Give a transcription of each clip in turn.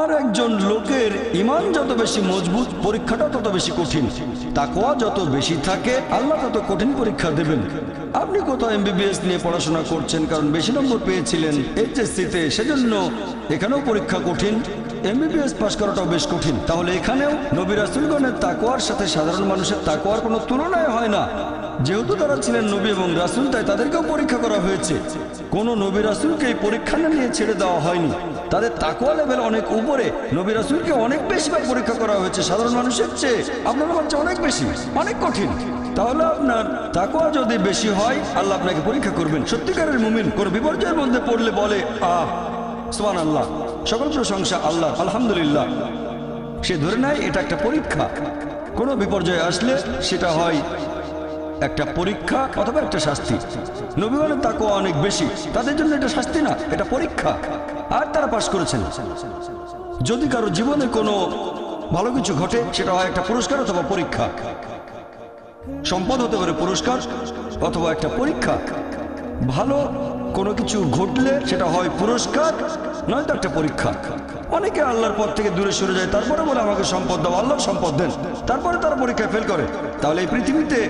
আর একজন লোকের ঈমান যত বেশি মজবুত, পরীক্ষাটা তত বেশি কঠিন। তাকওয়া যত বেশি থাকে, আল্লাহ তত কঠিন পরীক্ষা দেবেন। আপনি কোথাও এমবিবিএস নিয়ে পড়াশোনা করছেন, কারণ বেশি নম্বর পেয়েছিলেন এইচএসসিতে, সেজন্য এখানেও পরীক্ষা কঠিন। এমবিবিএস পাস করাটাও বেশ কঠিন। তাহলে এখানেও নবী রাসূলগণের তাকওয়ার সাথে সাধারণ মানুষের তাকওয়ার কোনো তুলনায় হয় না। যেহেতু তারা ছিলেন নবী এবং রাসূল, তাই তাদেরকেও পরীক্ষা করা হয়েছে। কোনো নবী রাসূলকে এই পরীক্ষা না নিয়ে ছেড়ে দেওয়া হয়নি। তাদের তাকওয়া লেভেল অনেক উপরে। নবী রাসূলকে অনেক বেশিবার পরীক্ষা করা হয়েছে সাধারণ মানুষের চেয়ে। আপনার হচ্ছে অনেক বেশি, অনেক কঠিন। তাহলে আপনার তাকওয়া যদি বেশি হয়, আল্লাহ আপনাকে পরীক্ষা করবেন। সত্যিকারের মুমিন কোনো বিপর্যয়ের মধ্যে পড়লে বলে সুবহানাল্লাহ, সকল প্রশংসা আল্লাহ, আলহামদুলিল্লাহ। সে ধরে নেয় এটা একটা পরীক্ষা। কোনো বিপর্যয় আসলে সেটা হয় একটা পরীক্ষা অথবা একটা শাস্তি। নবীগণের তাকওয়া অনেক বেশি, তাদের জন্য এটা শাস্তি না, এটা পরীক্ষা। আর তারা পাশ করেছেন। যদি কারো জীবনে কোনো ভালো কিছু ঘটে, সেটা হয় একটা পুরস্কার অথবা পরীক্ষা। সম্পদ হতে পারে পুরস্কার অথবা একটা পরীক্ষা। ভালো কোনো কিছু ঘটলে সেটা হয় পুরস্কার, নয়তো একটা পরীক্ষা। অনেকে আল্লাহর পথ থেকে দূরে সরে যায়, তারপরে বলে আমাকে সম্পদ দাও, আল্লাহর সম্পদ দেন। তারপরে তারা পরীক্ষায় ফেল করে। তাহলে এই পৃথিবীতে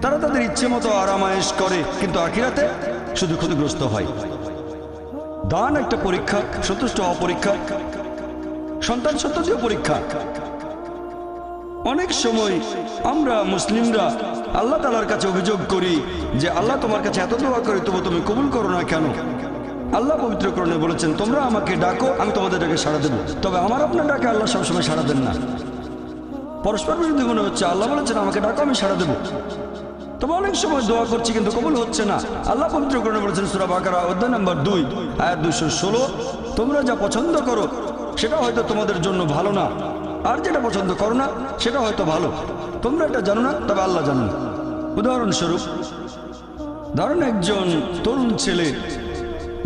তারা তাদের ইচ্ছে মতো আরামায়েশ করে, কিন্তু আখিরাতে শুধু ক্ষতিগ্রস্ত হয়। দান একটা পরীক্ষা, সন্তুষ্ট হওয়া পরীক্ষা, সন্তান সন্ততিও পরীক্ষা। অনেক সময় আমরা মুসলিমরা আল্লাহ তাআলার কাছে অভিযোগ করি যে আল্লাহ, তোমার কাছে এত দোয়া করি, তবু তুমি কবুল করো না কেন? আল্লাহ পবিত্র কোরআনে বলেছেন, তোমরা আমাকে ডাকো, আমি তোমাদের ডাকে সাড়া দেব। তবে আমার আপনার ডাকে আল্লাহ সবসময় সাড়া দেন না। পরস্পর বিরোধী মনে হচ্ছে। আল্লাহ বলেছেন আমাকে ডাকো, আমি সাড়া দেব। তবে অনেক সময় দোয়া করছি কিন্তু কবুল হচ্ছে না। আল্লাহ পবিত্র কোরআনে বলেছেন সূরা বাকারা অধ্যায় নম্বর 2 আয়াত 216, তোমরা যা পছন্দ করো সেটা হয়তো তোমাদের জন্য ভালো না, আর যেটা পছন্দ করো না সেটা হয়তো ভালো। তোমরা এটা জানো না, তবে আল্লাহ জানেন। উদাহরণস্বরূপ ধরেন একজন তরুণ ছেলে,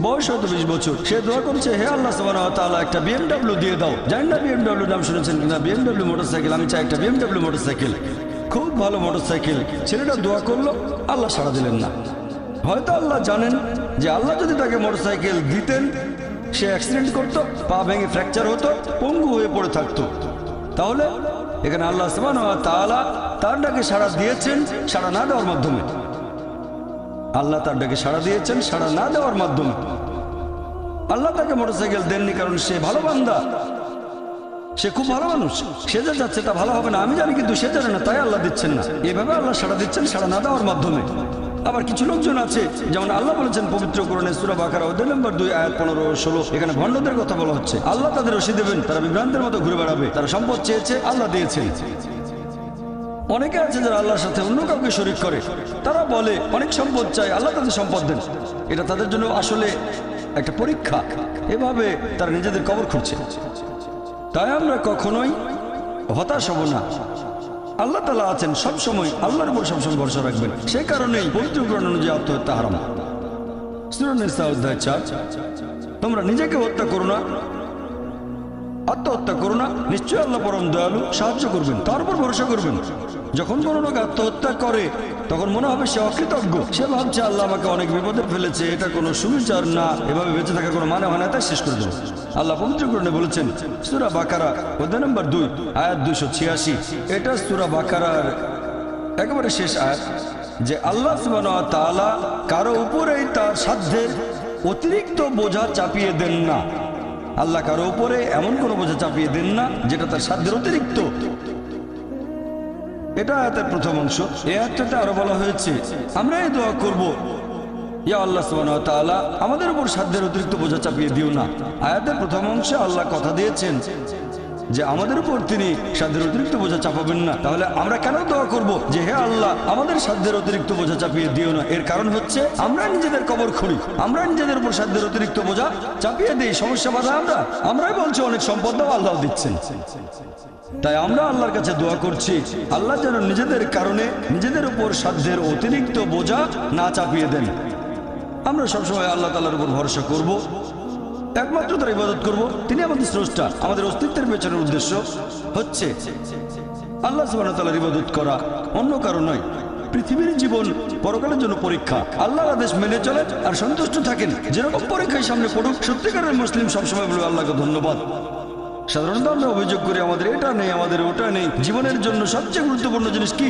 বয়স হয়তো 20 বছর, সে দোয়া করছে, হে আল্লাহ সুবহানাহু ওয়া তাআলা, একটা বিএমডব্লিউ দিয়ে দাও। জানি না বিএমডব্লিউ নাম শুনেছেন কিনা, বিএমডব্লিউ মোটরসাইকেল। আমি চাই একটা বিএমডব্লিউ মোটরসাইকেল, খুব ভালো মোটরসাইকেল। ছেলেটা দোয়া করলো, আল্লাহ সাড়া দিলেন না। হয়তো আল্লাহ জানেন যে আল্লাহ যদি তাকে মোটরসাইকেল দিতেন, সে অ্যাক্সিডেন্ট করতো, পা ভেঙে ফ্র্যাকচার হতো, পঙ্গু হয়ে পড়ে থাকতো। তাহলে এখানে আল্লাহ সুবহানাহু ওয়া তাআলা তার ডাকে সাড়া দিয়েছেন সাড়া না দেওয়ার মাধ্যমে। আল্লাহ তার ডাকে সাড়া দিয়েছেন সাড়া না দেওয়ার মাধ্যমে। আল্লাহ তাকে মোটরসাইকেল দেননি কারণ সে ভালো বান্দা, সে খুব ভালো মানুষ, সে যা যাচ্ছে তা ভালো হবে না আমি জানি, কিন্তু সে জানে না, তাই আল্লাহ দিচ্ছেন না। এভাবে আল্লাহ সাড়া দিচ্ছেন সাড়া না দেওয়ার মাধ্যমে। আবার কিছু লোকজন আছে, যেমন আল্লাহ বলেছেন পবিত্র কোরআনে সূরা বাকারা অধ্যায় নম্বর 2 আয়াত 15-16, এখানে ভণ্ডদের কথা বলা হচ্ছে। আল্লাহ তাদের রশি দেবেন, তারা বিভ্রান্তের মতো ঘুরে বেড়াবে। তারা সম্পদ চেয়েছে, আল্লাহ দিয়েছেন। অনেকে আছে যারা আল্লাহর সাথে অন্য কাউকে শরীক করে। তারা বলে অনেক সম্পদ চাই, আল্লাহ তাদের সম্পদ দেন। এটা তাদের জন্য আসলে একটা পরীক্ষা। এভাবে তারা নিজেদের কবর খুঁড়ছে। তাই আমরা কখনোই হতাশ হব না। আল্লাহ তাআলা আছেন সব সময়, আল্লাহর উপর সবসময় ভরসা রাখবেন। সেই কারণেই পবিত্র কোরআন অনুযায়ী আত্মহত্যা হারাম। সূরা নিসা অধ্যায় 4, তোমরা নিজেকে হত্যা করো না, আত্মহত্যা করো না, নিশ্চয়ই আল্লাহ পরম দয়ালু, সাহায্য করবেন, তার উপর ভরসা করবেন। যখন কোনো লোক আত্মহত্যা করে তখন মনে হবে সে অকৃতজ্ঞ। সে ভাবছে আল্লাহ আমাকে অনেক বিপদে ফেলেছে, এটা কোনো সুবিচার না, এভাবে বেঁচে থাকার কোনো মানে হয় না, তাই শেষ করে দেব। আল্লাহ পবিত্র কোরআনে বলেছেন সূরা বাকারা অধ্যায় নম্বর 2 আয়াত 286, এটা সূরা বাকারার একেবারে শেষ আয়াত, যে আল্লাহ সুবহানাহু ওয়া তাআলা কারো উপরেই তার সাধ্যের অতিরিক্ত বোঝা চাপিয়ে দেন না। আল্লাহ কারো উপরে এমন কোনো বোঝা চাপিয়ে দেন না যেটা তার সাধ্যের অতিরিক্ত। এটা আয়াতের প্রথম অংশ। এই আয়াতটাতে আরো বলা হয়েছে আমরা এই দোয়া করব, ইয়া আল্লাহ সুবহানাহু ওয়া তাআলা, আমাদের উপর সাধ্যের অতিরিক্ত বোঝা চাপিয়ে দিও না। আয়াতের প্রথম অংশে আল্লাহ কথা দিয়েছেন যে আমাদের উপর তিনি সাধ্যের অতিরিক্ত বোঝা চাপাবেন না। তাহলে আমরা কেন দোয়া করব যে হে আল্লাহ আমাদের সাধ্যের অতিরিক্ত বোঝা চাপিয়ে দিও না? এর কারণ হচ্ছে আমরা নিজেদের কবর খুঁড়ি, আমরা নিজেদের উপর সাধ্যের অতিরিক্ত বোঝা চাপিয়ে দিই, সমস্যা বাধা আমরাই বলছি অনেক সম্পদ দাও, আল্লাহ দিচ্ছেন। তাই আমরা আল্লাহর কাছে দোয়া করছি আল্লাহ যেন নিজেদের কারণে নিজেদের উপর সাধ্যের অতিরিক্ত বোঝা না চাপিয়ে দেন। আমরা সবসময় আল্লাহ তাআলার উপর ভরসা করব, একমাত্র তার ইবাদত করব। তিনি আমাদের স্রষ্টা, আমাদের অস্তিত্বের পেছনের উদ্দেশ্য হচ্ছে আল্লাহ সুবহানাহু ওয়া তাআলার ইবাদত করা, অন্য কারো নয়। পৃথিবীর জীবন পরকালের জন্য পরীক্ষা। আল্লাহর আদেশ মেনে চলেন আর সন্তুষ্ট থাকেন। যেরকম পরীক্ষায় সামনে পড়ুক, সত্যিকারের মুসলিম সবসময় বলবে আল্লাহকে ধন্যবাদ। সাধারণত আমরা অভিযোগ করি আমাদের এটা নেই, আমাদের ওটা নেই। জীবনের জন্য সবচেয়ে গুরুত্বপূর্ণ জিনিস কি?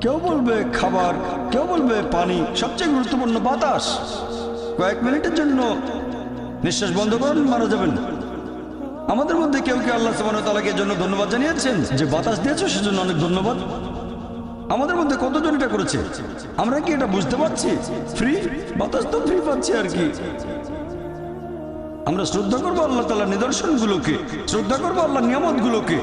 কেউ বলবে খাবার, কেউ বলবে পানি, সবচেয়ে গুরুত্বপূর্ণ বাতাস। কয়েক মিনিটের জন্য নিঃশ্বাস বন্ধ করেন, মারা যাবেন। আমাদের মধ্যে কেউ কি আল্লাহ সুবহানাহু ওয়া তাআলাকে এর জন্য ধন্যবাদ জানিয়েছেন যে বাতাস দিয়েছো সেজন্য অনেক ধন্যবাদ? আমাদের মধ্যে কতজন এটা করেছে? আমরা কি এটা বুঝতে পারছি? ফ্রি বাতাস তো ফ্রি পাচ্ছি আর কি। আমরা শ্রদ্ধা করবো আল্লাহ তাআলার নিদর্শনগুলোকে, শ্রদ্ধা করবো আল্লাহর নিয়ামতগুলোকে।